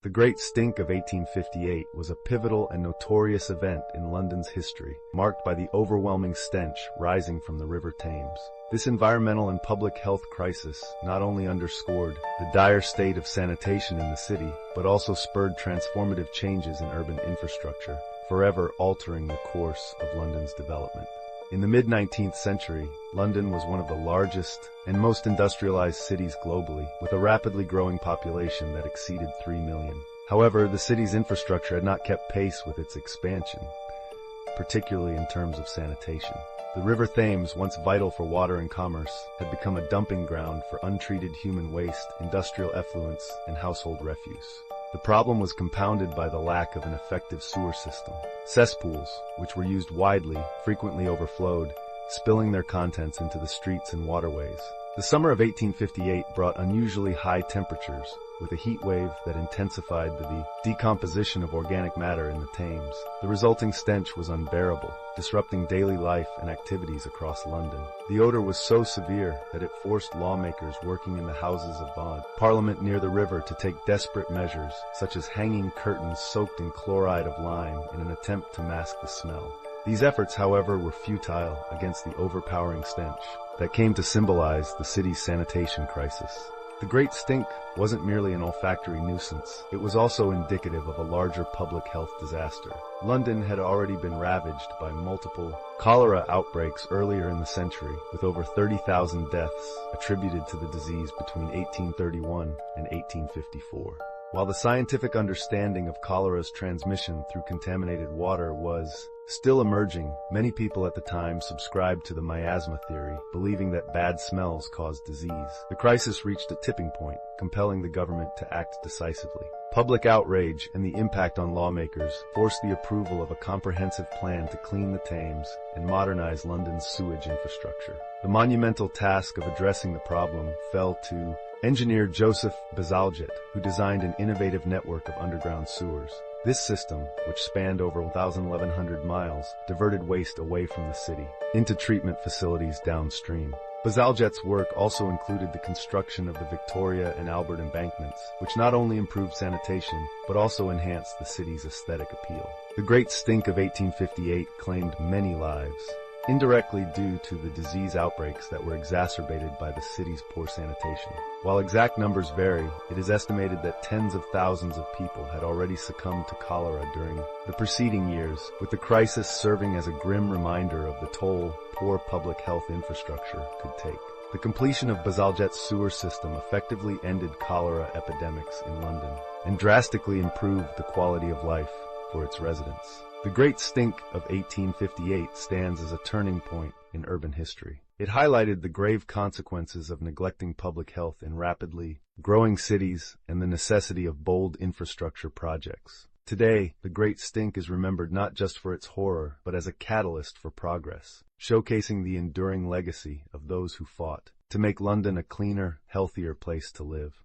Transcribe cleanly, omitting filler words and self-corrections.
The Great Stink of 1858 was a pivotal and notorious event in London's history, marked by the overwhelming stench rising from the River Thames. This environmental and public health crisis not only underscored the dire state of sanitation in the city, but also spurred transformative changes in urban infrastructure, forever altering the course of London's development. In the mid-19th century, London was one of the largest and most industrialized cities globally, with a rapidly growing population that exceeded 3 million. However, the city's infrastructure had not kept pace with its expansion, particularly in terms of sanitation. The River Thames, once vital for water and commerce, had become a dumping ground for untreated human waste, industrial effluents, and household refuse. The problem was compounded by the lack of an effective sewer system. Cesspools, which were used widely, frequently overflowed, spilling their contents into the streets and waterways. The summer of 1858 brought unusually high temperatures, with a heat wave that intensified the decomposition of organic matter in the Thames. The resulting stench was unbearable, disrupting daily life and activities across London. The odor was so severe that it forced lawmakers working in the Houses of Parliament near the river to take desperate measures, such as hanging curtains soaked in chloride of lime in an attempt to mask the smell. These efforts, however, were futile against the overpowering stench that came to symbolize the city's sanitation crisis. The Great Stink wasn't merely an olfactory nuisance, it was also indicative of a larger public health disaster. London had already been ravaged by multiple cholera outbreaks earlier in the century, with over 30,000 deaths attributed to the disease between 1831 and 1854. While the scientific understanding of cholera's transmission through contaminated water was still emerging, many people at the time subscribed to the miasma theory, believing that bad smells caused disease. The crisis reached a tipping point, compelling the government to act decisively. Public outrage and the impact on lawmakers forced the approval of a comprehensive plan to clean the Thames and modernize London's sewage infrastructure. The monumental task of addressing the problem fell to engineer Joseph Bazalgette, who designed an innovative network of underground sewers. This system, which spanned over 1,100 miles, diverted waste away from the city into treatment facilities downstream. Bazalgette's work also included the construction of the Victoria and Albert embankments, which not only improved sanitation, but also enhanced the city's aesthetic appeal. The Great Stink of 1858 claimed many lives, indirectly due to the disease outbreaks that were exacerbated by the city's poor sanitation. While exact numbers vary, it is estimated that tens of thousands of people had already succumbed to cholera during the preceding years, with the crisis serving as a grim reminder of the toll poor public health infrastructure could take. The completion of Bazalgette's sewer system effectively ended cholera epidemics in London and drastically improved the quality of life for its residents. The Great Stink of 1858 stands as a turning point in urban history. It highlighted the grave consequences of neglecting public health in rapidly growing cities and the necessity of bold infrastructure projects. Today, the Great Stink is remembered not just for its horror, but as a catalyst for progress, showcasing the enduring legacy of those who fought to make London a cleaner, healthier place to live.